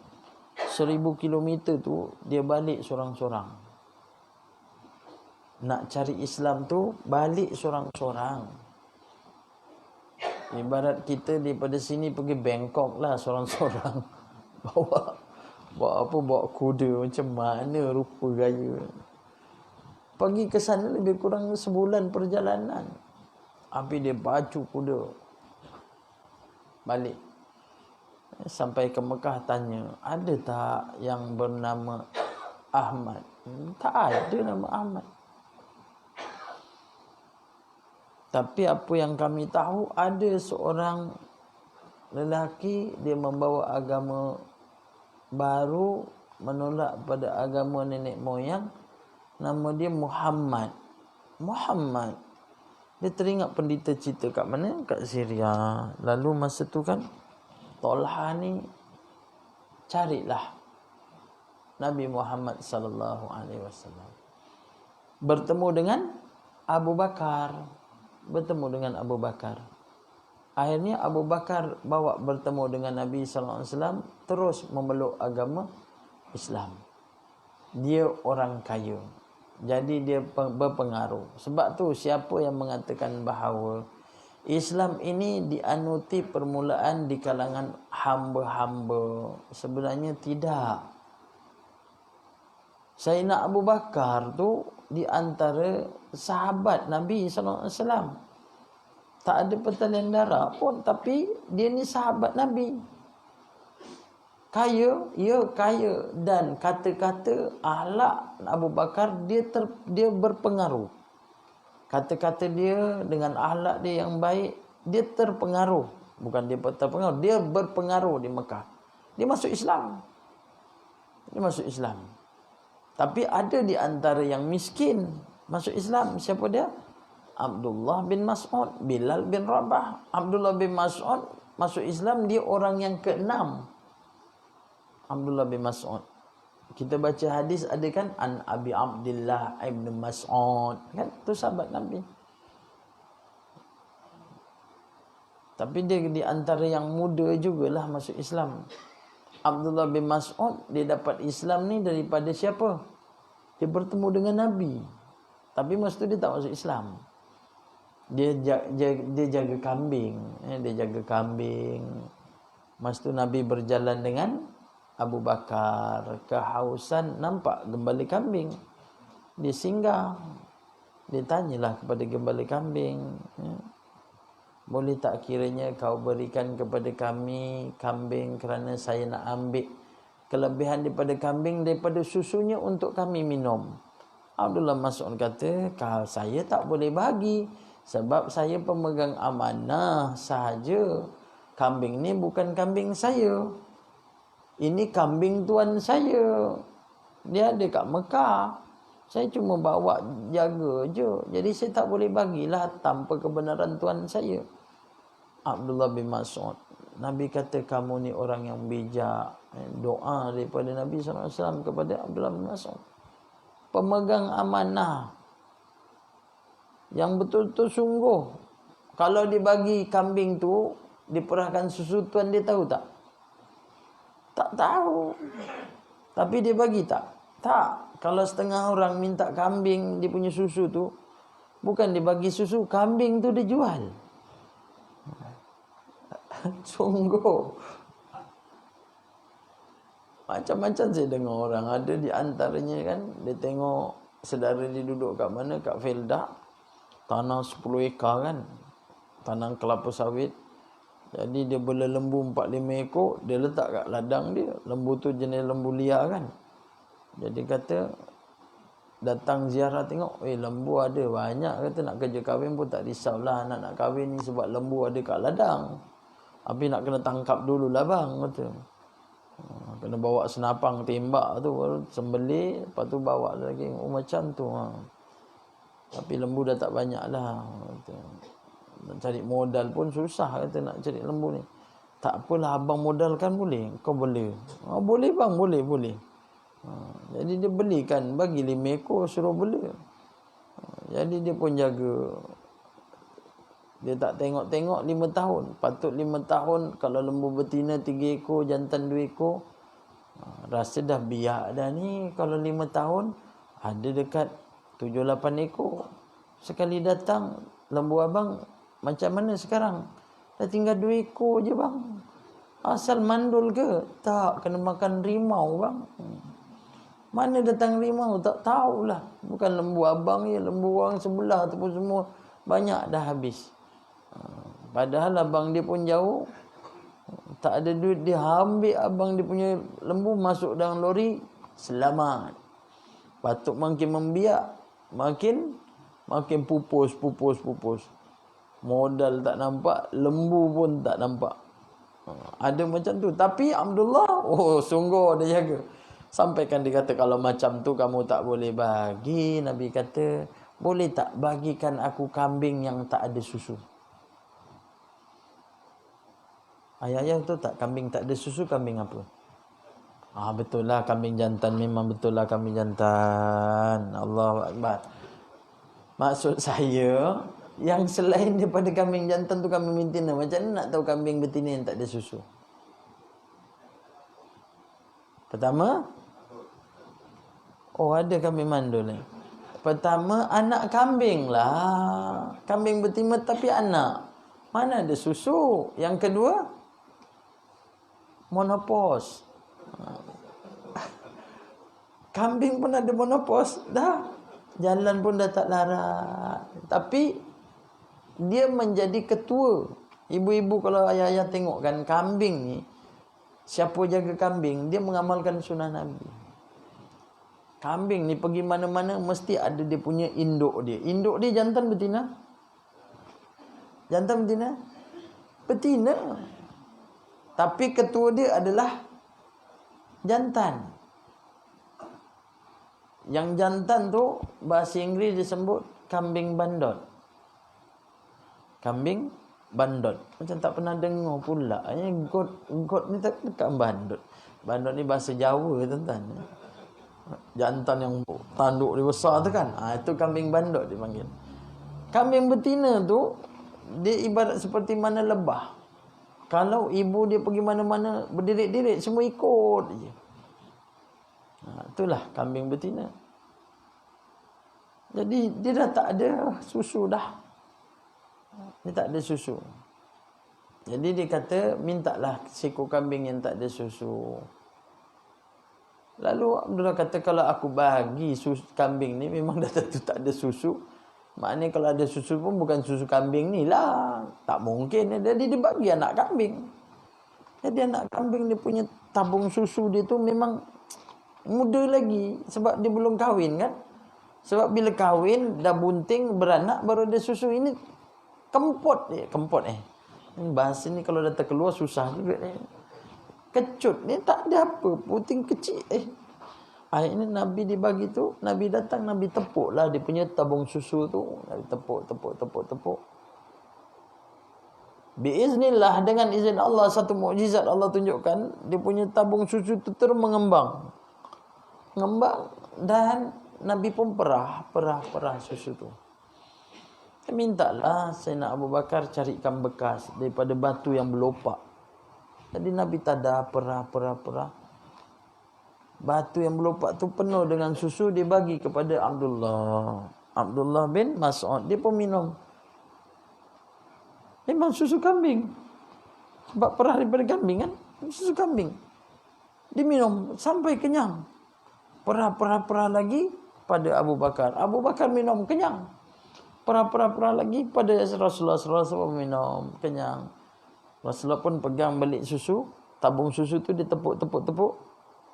Speaker 1: 1000 kilometer tu, dia balik sorang-sorang. Nak cari Islam tu balik sorang-sorang. Ibarat kita daripada sini pergi Bangkok lah seorang-seorang. Bawa kuda, macam mana rupa gaya. Pergi ke sana lebih kurang sebulan perjalanan. Habis dia baju kuda. Balik. Sampai ke Mekah tanya, ada tak yang bernama Ahmad? Tak ada nama Ahmad. Tapi apa yang kami tahu, ada seorang lelaki, dia membawa agama baru, menolak pada agama nenek moyang. Nama dia Muhammad. Muhammad. Dia teringat pendeta cerita kat mana? Kat Syria. Lalu masa tu kan, Tolha ni carilah Nabi Muhammad sallallahu alaihi wasallam. Bertemu dengan Abu Bakar. Akhirnya Abu Bakar bawa bertemu dengan Nabi sallallahu alaihi wasallam, terus memeluk agama Islam. Dia orang kaya. Jadi dia berpengaruh. Sebab tu siapa yang mengatakan bahawa Islam ini dianuti permulaan di kalangan hamba-hamba, sebenarnya tidak. Sayyidina Abu Bakar tu di antara sahabat Nabi sallallahu alaihi wasallam. Tak ada pertalian darah pun, tapi dia ni sahabat Nabi. Kaya, ya kaya, dan kata-kata akhlak Abu Bakar dia berpengaruh. Kata-kata dia dengan akhlak dia yang baik, dia terpengaruh. Bukan dia terpengaruh, dia berpengaruh di Mekah. Dia masuk Islam. Tapi ada di antara yang miskin masuk Islam. Siapa dia? Abdullah bin Mas'ud, Bilal bin Rabah. Abdullah bin Mas'ud masuk Islam, dia orang yang ke-6. Abdullah bin Mas'ud. Kita baca hadis ada kan, an Abi Abdullah ibn Mas'ud, kan tu sahabat Nabi. Tapi dia di antara yang muda jugalah masuk Islam. Abdullah bin Mas'ud dia dapat Islam ni daripada siapa? Dia bertemu dengan Nabi. Tapi masa tu dia tak masuk Islam. Dia jaga kambing. Dia jaga kambing. Masa tu Nabi berjalan dengan Abu Bakar, kehausan, nampak gembala kambing. Dia singgah. Dia tanyalah kepada gembala kambing, boleh tak kiranya kau berikan kepada kami kambing, kerana saya nak ambil kelebihan daripada kambing, daripada susunya untuk kami minum. Abdullah Mas'ud kata, saya tak boleh bagi, sebab saya pemegang amanah sahaja. Kambing ni bukan kambing saya. Ini kambing tuan saya. Dia ada kat Mekah. Saya cuma bawa jaga je. Jadi saya tak boleh bagilah tanpa kebenaran tuan saya. Abdullah bin Mas'ud. Nabi kata, kamu ni orang yang bijak. Doa daripada Nabi SAW kepada Abdullah bin Mas'ud. Pemegang amanah. Yang betul-betul sungguh. Kalau dibagi kambing tu, diperahkan susu, tuan dia tahu tak? Tak tahu. Tapi dia bagi tak? Tak. Kalau setengah orang minta kambing, dia punya susu tu, bukan dia bagi susu, kambing tu dia jual. Sungguh. Macam-macam saya dengar orang. Ada di antaranya kan, dia tengok saudara dia duduk kat mana, kat Felda, tanah 10 ekar kan, tanam kelapa sawit. Jadi dia bela lembu 4-5 ekor, dia letak kat ladang dia. Lembu tu jenis lembu liar kan. Jadi kata, datang ziarah tengok, lembu ada banyak, kata nak kerja kahwin pun tak risaulah, nak kahwin ni sebab lembu ada kat ladang. Tapi nak kena tangkap dulu lah bang, kata. Kena bawa senapang tembak tu, baru sembelih, lepas tu bawa lagi. Macam tu. Tapi lembu dah tak banyak lah, kata. Nak cari modal pun susah, kata, nak cari lembu ni. Tak apalah, abang modalkan boleh? Kau boleh? Boleh bang, boleh. Jadi dia belikan, bagi 5 ekor, suruh bela. Jadi dia pun jaga. Dia tak tengok-tengok 5 tahun. Patut 5 tahun, kalau lembu betina 3 ekor, jantan 2 ekor. Rasa dah biak dah ni. Kalau 5 tahun, ada dekat 7-8 ekor. Sekali datang, lembu abang macam mana sekarang? Dah tinggal 2 ekor je bang. Asal mandul ke? Tak, kena makan rimau bang. Mana datang rimau? Tak tahulah. Bukan lembu abang ya, lembu orang sebelah tu pun semua banyak dah habis. Padahal abang dia pun jauh. Tak ada duit, dia ambil abang dia punya lembu masuk dalam lori, selamat. Patut makin membiak, makin pupus. Modal tak nampak, lembu pun tak nampak. Ada macam tu. Tapi Abdullah, sungguh dia jaga. Sampaikan dia kata, kalau macam tu kamu tak boleh bagi. Nabi kata, boleh tak bagikan aku kambing yang tak ada susu? Ayah tu tak, kambing tak ada susu, kambing apa? Betul lah, kambing jantan. Memang betul lah, kambing jantan. Allahu Akbar. Maksud saya, yang selain daripada kambing jantan tu kambing betina. Macam mana nak tahu kambing betina yang tak ada susu? Pertama, ada kambing mandul ni. Pertama, anak kambing lah. Kambing betina tapi anak. Mana ada susu? Yang kedua, monopos. Kambing pun ada monopos. Dah. Jalan pun dah tak larat. Tapi dia menjadi ketua. Ibu-ibu kalau ayah-ayah tengok kan, kambing ni, siapa jaga kambing, dia mengamalkan sunnah Nabi. Kambing ni pergi mana-mana mesti ada dia punya induk dia. Induk dia jantan betina? Jantan betina? Betina. Tapi ketua dia adalah jantan. Yang jantan tu bahasa Inggeris disebut kambing bandot. Kambing bandot. Macam tak pernah dengar pula. God ni tak dekat bandot. Bandot ni bahasa Jawa tuan-tuan. Jantan yang tanduk dia besar tu kan. Itu kambing bandot dipanggil. Kambing betina tu dia ibarat seperti mana lebah. Kalau ibu dia pergi mana-mana berderet-deret, semua ikut je. Itulah kambing betina. Jadi dia dah tak ada susu dah. Dia tak ada susu. Jadi dia kata, mintalah seekor kambing yang tak ada susu. Lalu Abdullah kata, kalau aku bagi kambing ni memang dah tentu tak ada susu. Maknanya kalau ada susu pun bukan susu kambing ni lah. Tak mungkin. Jadi dia bagi anak kambing. Jadi anak kambing dia punya tabung susu dia tu memang muda lagi. Sebab dia belum kahwin kan. Sebab bila kahwin, dah bunting, beranak, baru ada susu. Ini kempot. Bahasa ni kalau dah terkeluar susah juga. Kecut ni tak ada apa. Puting kecil. Akhirnya Nabi dibagi tu, Nabi datang, Nabi tepuk lah dia punya tabung susu tu. Nabi tepuk. Biiznillah, dengan izin Allah, satu mukjizat Allah tunjukkan, dia punya tabung susu tu terus mengembang. Dan Nabi pun perah susu tu. Mintalah Sayyidina Abu Bakar carikan bekas daripada batu yang berlopak. Jadi Nabi tada perah. Batu yang berlopak tu penuh dengan susu, dia bagi kepada Abdullah bin Mas'ud. Dia pun minum. Memang susu kambing. Sebab perah daripada kambing kan. Susu kambing. Dia minum sampai kenyang. Perah lagi pada Abu Bakar. Abu Bakar minum kenyang. Perah lagi pada Rasulullah SAW minum kenyang. Rasulullah pun pegang balik susu. Tabung susu tu dia tepuk.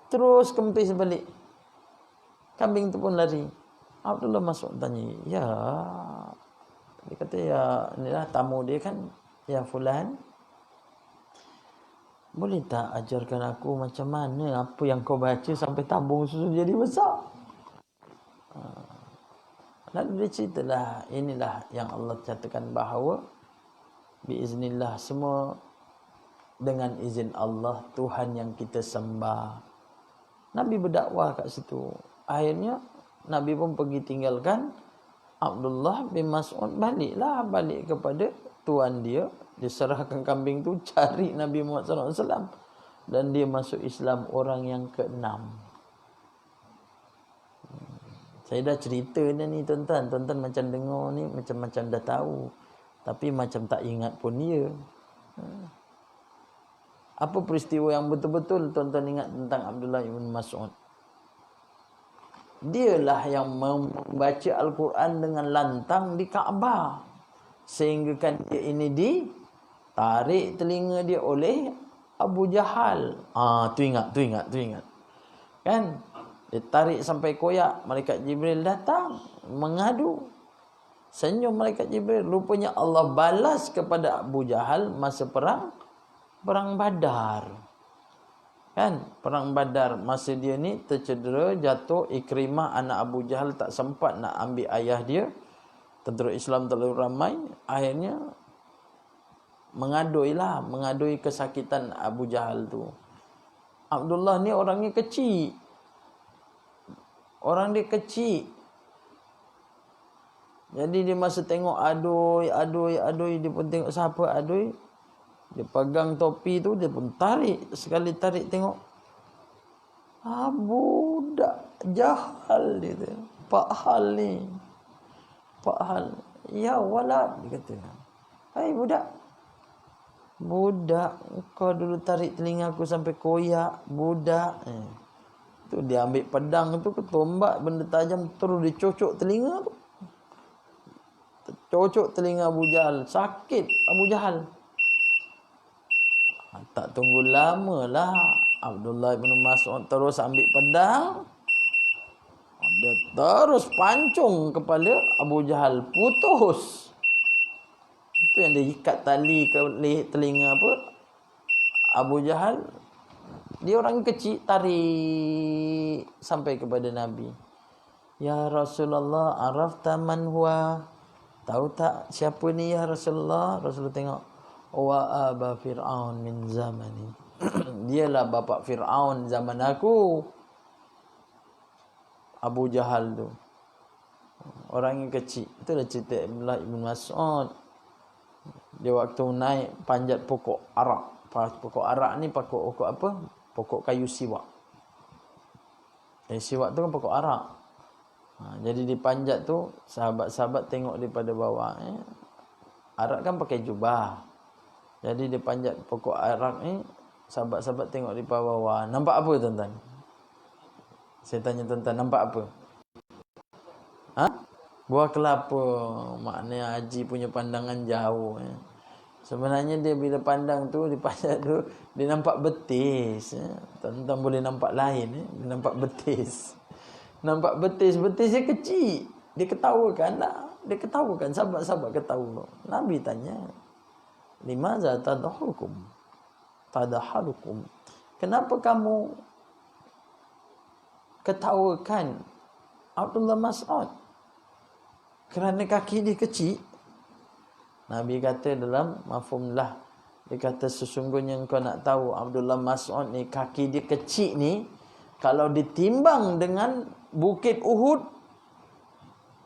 Speaker 1: Terus kempis balik. Kambing tu pun lari. Abdullah masuk tanya, ya. Dia kata, ya, inilah tamu dia kan. Ya fulan, boleh tak ajarkan aku macam mana apa yang kau baca sampai tabung susu jadi besar? Lalu dia ceritalah, inilah yang Allah katakan bahawa biiznillah, semua dengan izin Allah, Tuhan yang kita sembah. Nabi berdakwah kat situ. Akhirnya Nabi pun pergi tinggalkan Abdullah bin Mas'ud, balik kepada tuan dia. Dia serahkan kambing tu, cari Nabi Muhammad SAW, dan dia masuk Islam orang yang ke-6. Saya dah cerita ni tuan-tuan macam dengar ni macam dah tahu, tapi macam tak ingat pun dia. Apa peristiwa yang betul-betul tuan-tuan ingat tentang Abdullah bin Mas'ud? Dialah yang membaca Al-Quran dengan lantang di Kaabah, sehingga kan dia ini ditarik telinga dia oleh Abu Jahal. Tu ingat. Kan? Ditarik sampai koyak, malaikat Jibril datang mengadu. Senyum malaikat Jibril. Rupanya Allah balas kepada Abu Jahal masa perang Badar. Kan? Perang Badar, masa dia ni tercedera, jatuh. Ikrimah anak Abu Jahal tak sempat nak ambil ayah dia. Tentera Islam terlalu ramai. Akhirnya mengadui kesakitan Abu Jahal tu. Abdullah ni orangnya kecil. Orang dia kecil. Jadi dia masa tengok adui, dia pun tengok siapa adui. Dia pegang topi tu, dia pun tarik. Sekali tarik tengok, budak Jahal dia tu. Pak Hal ni. Pak Hal. Ya walad, dia kata. Hai budak. Budak, kau dulu tarik telinga aku sampai koyak. Budak. Tu dia ambil pedang tu, ketombak benda tajam, terus dia cocok telinga tu. Cocok telinga Abu Jahal. Sakit Abu Jahal. Tak tunggu lama lah, Abdullah bin Mas'ud terus ambil pedang. Dia terus pancung kepala Abu Jahal, putus. Itu yang dia ikat tali ke telinga Abu Jahal. Dia orang kecil, tarik sampai kepada Nabi. Ya Rasulullah, arafta man huwa? Tahu tak siapa ni ya Rasulullah? Rasulullah tengok, wa aba Fir'aun min zamani. Dialah bapa Fir'aun zaman aku. Abu Jahal tu. Orang yang kecil. Itulah cerita Abdullah bin Mas'ud. Dia waktu naik panjat pokok arak. Pokok arak ni pokok apa? Pokok kayu siwak. Kayu siwak tu kan pokok arak. Jadi dipanjat tu, sahabat-sahabat tengok daripada bawah. Arak kan pakai jubah. Jadi dia panjat pokok arak ni, sahabat-sahabat tengok di bawah. Nampak apa tuan-tuan? Saya tanya tuan-tuan, nampak apa? Buah kelapa. Maknanya Haji punya pandangan jauh. Sebenarnya dia bila pandang tu, dia panjat tu, dia nampak betis. Tuan-tuan boleh nampak lain. Dia nampak betis. Nampak betis dia kecil. Dia ketawakan lah. Dia ketawakan, sahabat-sahabat ketawa. Nabi tanya, limaza tadhahukum? Kenapa kamu ketawakan Abdullah Mas'ud? Kerana kaki dia kecil. Nabi kata dalam mafhumlah, dia kata sesungguhnya engkau nak tahu Abdullah Mas'ud ni, kaki dia kecil ni, kalau ditimbang dengan Bukit Uhud,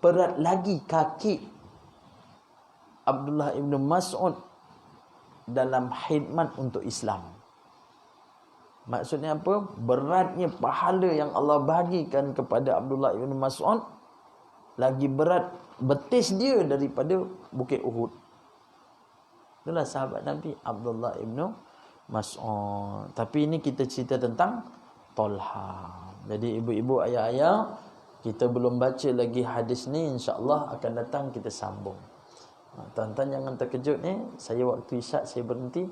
Speaker 1: berat lagi kaki Abdullah ibn Mas'ud dalam khidmat untuk Islam. Maksudnya apa? Beratnya pahala yang Allah bagikan kepada Abdullah ibn Mas'ud lagi berat betis dia daripada Bukit Uhud. Itulah sahabat Nabi Abdullah ibn Mas'ud. Tapi ini kita cerita tentang Talha. Jadi ibu-ibu, ayah-ayah, kita belum baca lagi hadis ni, insya-Allah akan datang kita sambung. Tuan-tuan jangan terkejut ni, saya waktu isyak saya berhenti.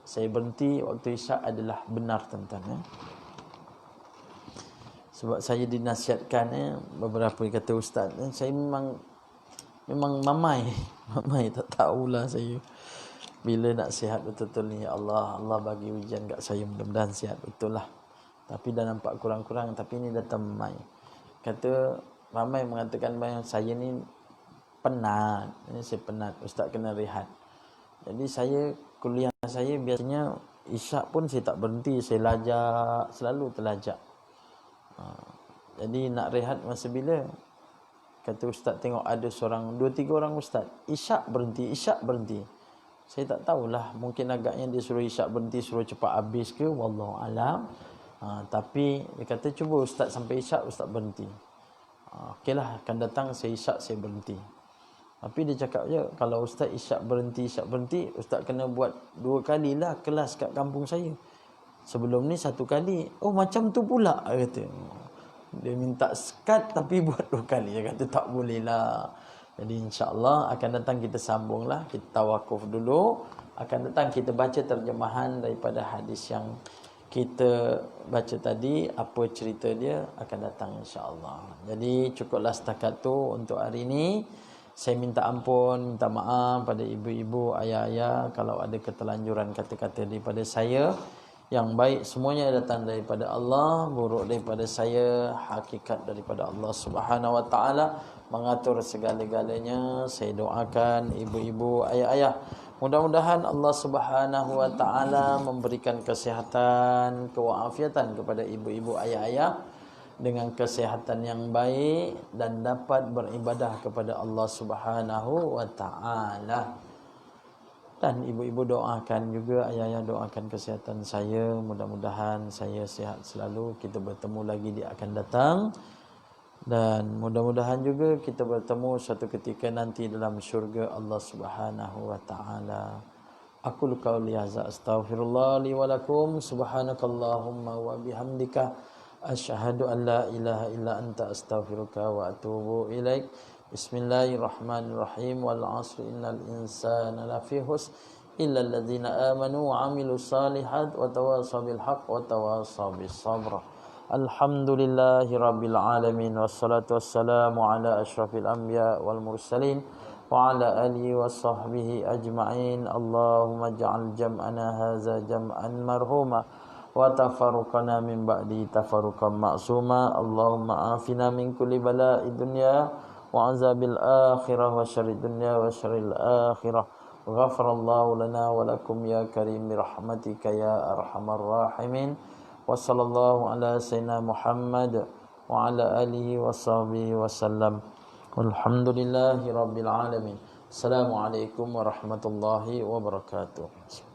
Speaker 1: Saya berhenti waktu isyak adalah benar tuan-tuan ya. Sebab saya dinasihatkan beberapa kata ustaz, saya memang mamai tak tahulah saya. Bila nak sihat betul-betul ni, ya Allah bagi ujian kat saya, mudah-mudahan sihat betul lah. Tapi dah nampak kurang-kurang, tapi ni datang mamai. Kata ramai mengatakan bahawa saya ni penat. Ini saya penat, ustaz kena rehat. Jadi saya kuliah saya biasanya isyak pun saya tak berhenti, saya lajak, selalu terlajak. Jadi nak rehat masa bila? Kata ustaz tengok ada seorang, 2-3 orang ustaz, isyak berhenti. Saya tak tahulah, mungkin agaknya dia suruh isyak berhenti, suruh cepat habis ke, wallahu alam. Tapi dia kata cuba ustaz sampai isyak, ustaz berhenti. Okeylah, akan datang saya isyak, saya berhenti. Tapi dia cakap je, kalau ustaz isyak berhenti, ustaz kena buat 2 kalilah kelas kat kampung saya. Sebelum ni 1 kali. Oh macam tu pula, kata. Dia minta sekat tapi buat 2 kali. Dia kata tak boleh lah. Jadi insya-Allah akan datang kita sambunglah. Kita tawakuf dulu. Akan datang kita baca terjemahan daripada hadis yang kita baca tadi. Apa cerita dia akan datang insya-Allah. Jadi cukuplah setakat tu untuk hari ini. Saya minta ampun, minta maaf pada ibu-ibu, ayah-ayah kalau ada keterlanjuran kata-kata daripada saya. Yang baik semuanya datang daripada Allah, buruk daripada saya, hakikat daripada Allah Subhanahu wa taala mengatur segala-galanya. Saya doakan ibu-ibu, ayah-ayah, mudah-mudahan Allah Subhanahu wa taala memberikan kesihatan, kewalafiatan kepada ibu-ibu, ayah-ayah dengan kesihatan yang baik dan dapat beribadah kepada Allah Subhanahu wa taala. Dan ibu-ibu doakan juga, ayah-ayah doakan kesihatan saya, mudah-mudahan saya sihat selalu. Kita bertemu lagi di akan datang, dan mudah-mudahan juga kita bertemu suatu ketika nanti dalam syurga Allah Subhanahu wa taala. Aqulu qauli hadza astaghfirullah li wa lakum, subhanakallahumma wa bihamdika asyhadu an la ilaha illa anta astaghfiruka wa atubu ilaik. Bismillahirrahmanirrahim. Wal 'asri innal insana lafi khusr illa alladzina amanu wa 'amilus solihat wa tawasaw bil haqq wa tawasaw bis sabr. Alhamdulillahi rabbil alamin, wassalatu wassalamu ala asyrafil anbiya wal mursalin wa ala alihi wa sahbihi ajma'in. Allahumma ja'al jam'ana hadza jam'an marhuma wa tafarruqana min ba'di tafarruqan ma'suma. Allahumma afina min kulli bala'i dunya wa azabil akhirah wa syarrid dunya wa syarril akhirah. Ghafarallahu lana wa lakum ya karim bi rahmatika ya arhamar rahimin. Wa sallallahu ala sayyidina Muhammad wa ala alihi wa sahbihi wasallam. Walhamdulillahi rabbil alamin. Assalamualaikum warahmatullahi wabarakatuh.